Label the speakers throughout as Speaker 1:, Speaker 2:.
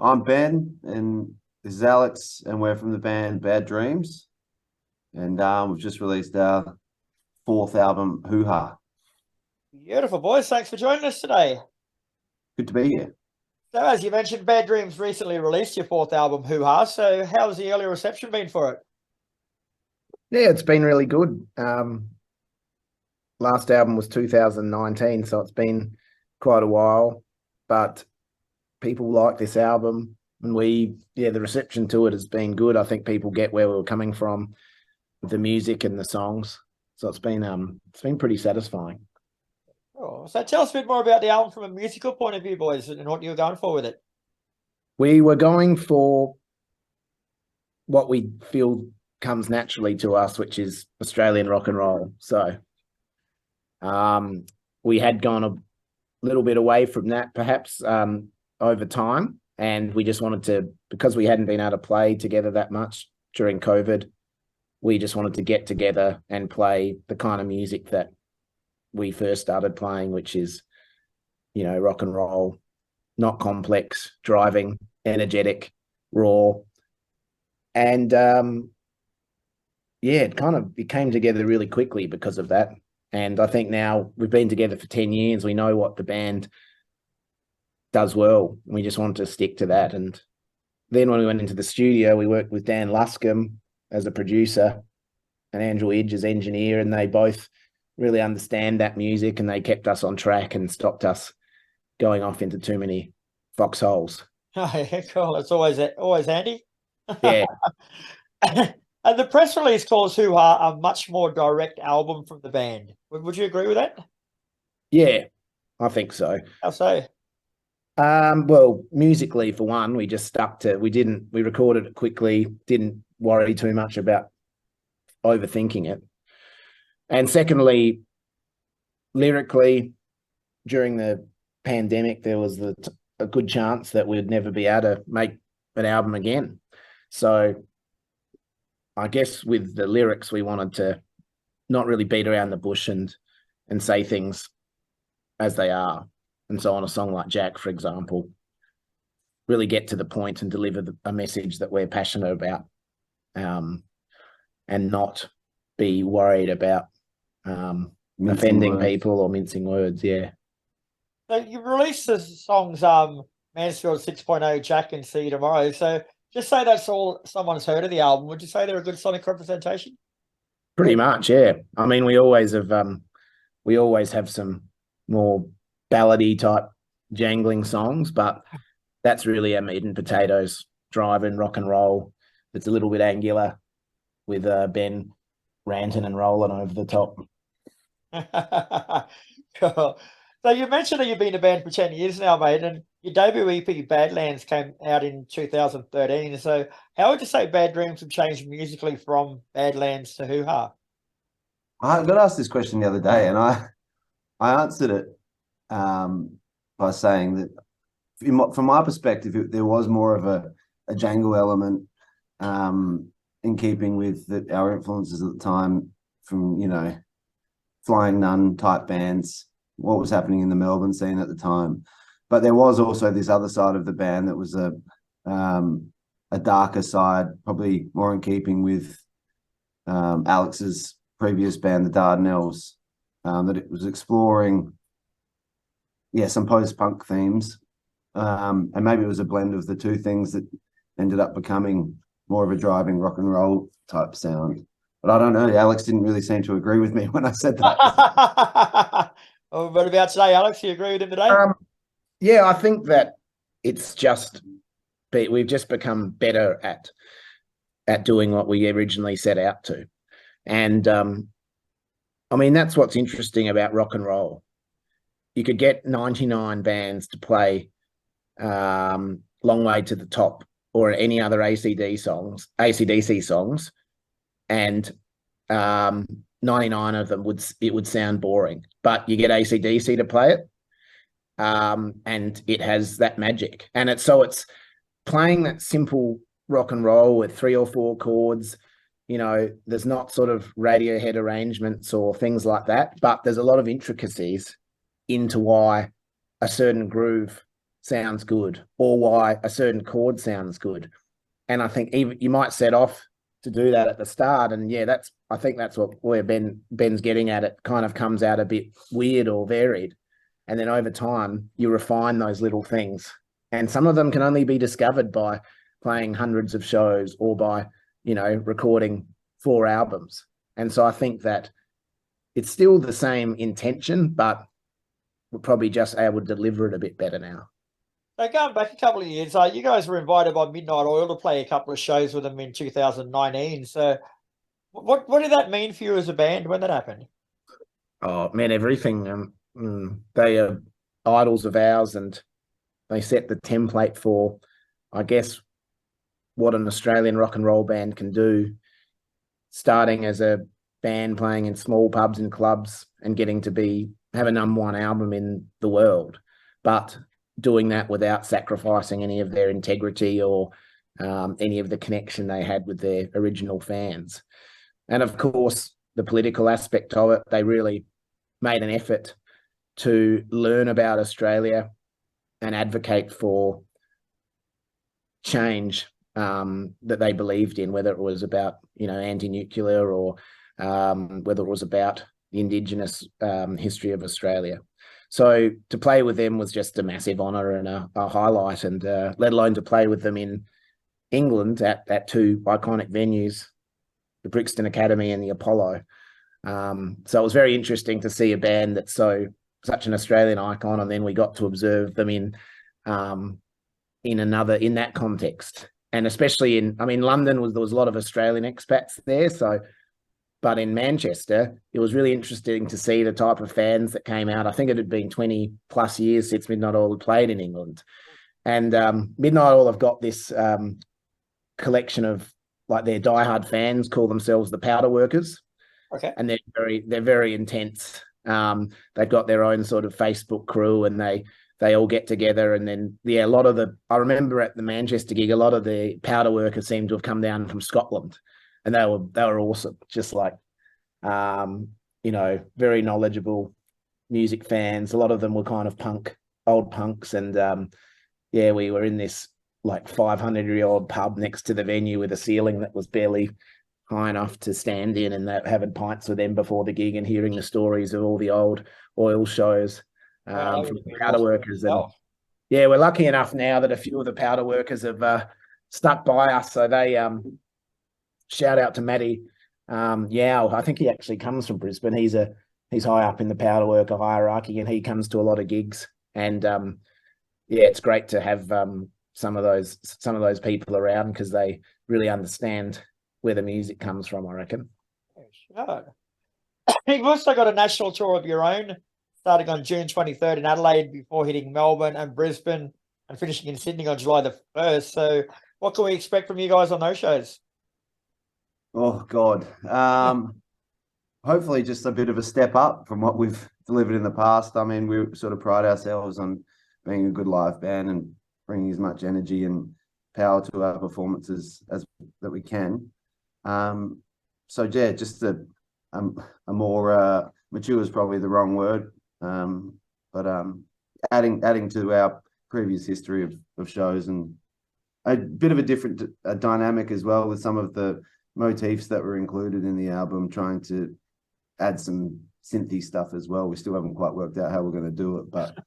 Speaker 1: I'm Ben, and this is Alex, and we're from the band Bad Dreems, and we've just released our fourth album, Hoo Ha.
Speaker 2: Beautiful, boys. Thanks for joining us today.
Speaker 1: Good to be here.
Speaker 2: So, as you mentioned, Bad Dreams recently released your fourth album, Hoo Ha. So, how's the early reception been for it?
Speaker 3: Yeah, it's been really good. Last album was 2019, so it's been quite a while, but people like this album, and the reception to it has been good. I think people get where we were coming from with the music and the songs, so it's been pretty satisfying.
Speaker 2: Oh, so tell us a bit more about the album from a musical point of view, boys, and what you were going for with it.
Speaker 3: We were going for what we feel comes naturally to us, which is Australian rock and roll. So we had gone a little bit away from that perhaps over time, and we just wanted to, because we hadn't been able to play together that much during COVID, we just wanted to get together and play the kind of music that we first started playing, which is, rock and roll, not complex, driving, energetic, raw. And it kind of came together really quickly because of that. And I think now we've been together for 10 years. We know what the band does well. And we just wanted to stick to that. And then when we went into the studio, we worked with Dan Luscombe as a producer and Andrew Idge as engineer, and they both really understand that music, and they kept us on track and stopped us going off into too many foxholes.
Speaker 2: Oh, yeah, cool. It's always handy.
Speaker 3: Yeah.
Speaker 2: And the press release calls Hoo Ha a much more direct album from the band. Would you agree with that?
Speaker 3: Yeah, I think so.
Speaker 2: How so?
Speaker 3: Well, musically, for one, we just stuck to, we recorded it quickly, didn't worry too much about overthinking it. And secondly, lyrically, during the pandemic, there was a good chance that we'd never be able to make an album again. So I guess with the lyrics, we wanted to not really beat around the bush and say things as they are. And so on a song like Jack, for example, really get to the point and deliver a message that we're passionate about, and not be worried about offending people or mincing words. Yeah.
Speaker 2: So you released the songs Mansfield 6.0, Jack, and See You Tomorrow. So just say that's all someone's heard of the album. Would you say they're a good sonic representation?
Speaker 3: Pretty much, yeah. I mean, we always have some more ballady type jangling songs, but that's really our meat and potatoes, driving rock and roll. It's a little bit angular with Ben ranting and rolling over the top.
Speaker 2: Cool. So you mentioned that you've been a band for 10 years now, mate, and your debut EP, Badlands, came out in 2013. So how would you say Bad Dreams have changed musically from Badlands to Hoo Ha?
Speaker 1: I got asked this question the other day, and I answered it by saying that from my perspective, there was more of a jangle element in keeping with our influences at the time from, Flying Nun type bands, what was happening in the Melbourne scene at the time. But there was also this other side of the band that was a darker side, probably more in keeping with Alex's previous band, the Dardanelles, that it was exploring, some post-punk themes. And maybe it was a blend of the two things that ended up becoming more of a driving rock and roll type sound. But I don't know, Alex didn't really seem to agree with me when I said that.
Speaker 2: What about today, Alex? You agree with him today?
Speaker 3: Yeah, I think that it's just, we've just become better at doing what we originally set out to. And I mean, that's what's interesting about rock and roll. You could get 99 bands to play Long Way to the Top or any other AC/DC songs, and 99 of them would sound boring. But you get AC/DC to play it, and it has that magic. And it's playing that simple rock and roll with 3 or 4 chords. There's not sort of Radiohead arrangements or things like that, but there's a lot of intricacies into why a certain groove sounds good or why a certain chord sounds good. And I think even you might set off to do that at the start. And yeah, I think that's where Ben's getting at. It kind of comes out a bit weird or varied. And then over time, you refine those little things. And some of them can only be discovered by playing hundreds of shows or by, recording 4 albums. And so I think that it's still the same intention, but we're probably just able to deliver it a bit better now.
Speaker 2: So going back a couple of years, you guys were invited by Midnight Oil to play a couple of shows with them in 2019. So what did that mean for you as a band when that happened?
Speaker 3: Oh, it meant everything. They are idols of ours, and they set the template for, I guess, what an Australian rock and roll band can do, starting as a band playing in small pubs and clubs and getting to have a #1 album in the world, but doing that without sacrificing any of their integrity or any of the connection they had with their original fans. And of course, the political aspect of it, they really made an effort to learn about Australia and advocate for change that they believed in, whether it was about, anti-nuclear or whether it was about the Indigenous history of Australia. So to play with them was just a massive honour and a highlight, and let alone to play with them in England at 2 iconic venues, the Brixton Academy and the Apollo. So it was very interesting to see a band that's such an Australian icon, and then we got to observe them in that context. And especially London there was a lot of Australian expats there. But in Manchester, it was really interesting to see the type of fans that came out. I think it had been 20 plus years since Midnight Oil had played in England. And Midnight Oil have got this collection of, like, their diehard fans call themselves the Powder Workers.
Speaker 2: Okay.
Speaker 3: And they're very intense. They've got their own sort of Facebook crew, and they all get together. And then, a lot of I remember at the Manchester gig, a lot of the Powder Workers seemed to have come down from Scotland. And they were awesome, just like, very knowledgeable music fans. A lot of them were kind of old punks. And we were in this like 500-year-old pub next to the venue with a ceiling that was barely high enough to stand in, and having pints with them before the gig and hearing the stories of all the old oil shows from the Powder Workers. And we're lucky enough now that a few of the Powder Workers have stuck by us. So they shout out to Matty Yao. I think he actually comes from Brisbane. He's high up in the Powder Worker hierarchy, and he comes to a lot of gigs. And it's great to have some of those people around, because they really understand where the music comes from, I reckon.
Speaker 2: Sure. You've also got a national tour of your own, starting on June 23rd in Adelaide before hitting Melbourne and Brisbane and finishing in Sydney on July the 1st. So what can we expect from you guys on those shows?
Speaker 1: Oh, God. Hopefully just a bit of a step up from what we've delivered in the past. I mean, we sort of pride ourselves on being a good live band and bringing as much energy and power to our performances as that we can. Just a more mature is probably the wrong word, but adding to our previous history of shows, and a bit of a different dynamic as well with some of the motifs that were included in the album, trying to add some synthy stuff as well. We still haven't quite worked out how we're going to do it, but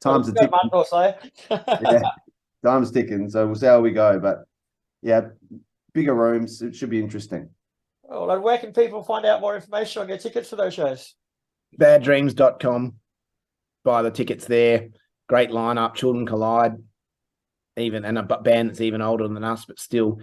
Speaker 1: time's ticking.
Speaker 2: Month or so.
Speaker 1: Yeah, time's ticking, so we'll see how we go. But yeah, bigger rooms, it should be interesting.
Speaker 2: Well, and where can people find out more information on your tickets for those shows?
Speaker 3: baddreems.com. Buy the tickets there. Great lineup. Children Collide, and a band that's even older than us, but still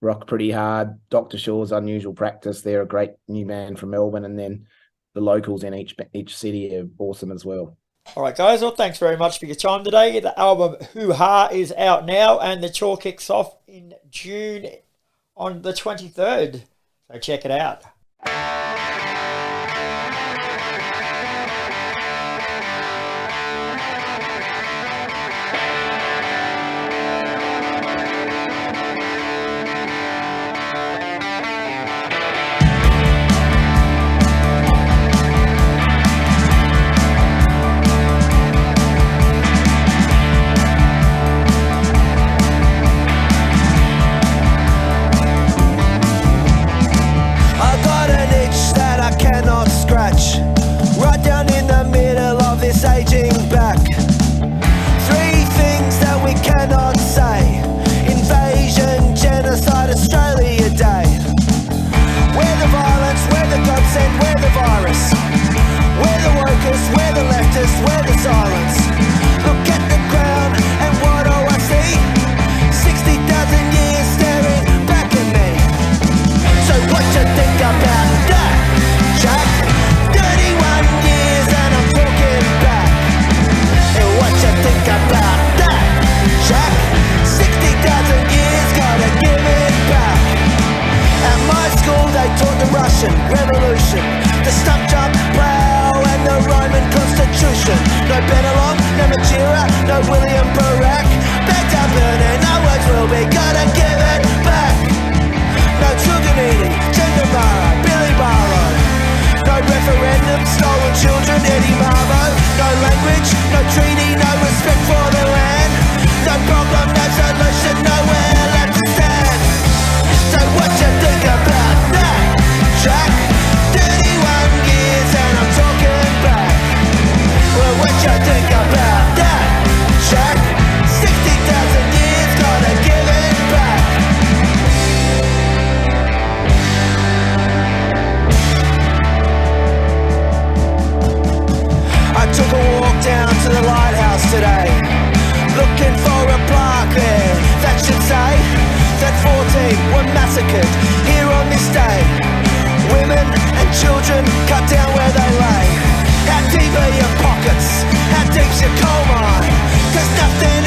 Speaker 3: rock pretty hard. Dr. Shaw's Unusual Practice. They're a great new band from Melbourne, and then the locals in each city are awesome as well.
Speaker 2: All right, guys. Well, thanks very much for your time today. The album Hoo Ha is out now, and the tour kicks off in June on the 23rd. So check it out.
Speaker 4: revolution, revolution. The stump jump plough and the Roman constitution. No Benelong, no Madeira, no William Barack. Backed up burning, no words will be, gotta give it back. No Truganini, Gengamara, Billy Barrow. No referendum, stolen children, Eddie Marvo. No language, no treaty, no respect for the land. No problem, no solution, nowhere left to stand. So what you think about that, Jack? 31 years and I'm talking back. Well, what you think about that, Jack? 60,000 years, gotta give it back. I took a walk down to the lighthouse today, looking for a plaque there that should say that 14 were massacred here on this day. Women and children cut down where they lay. How deep are your pockets? How deep's your coal mine? 'Cause nothing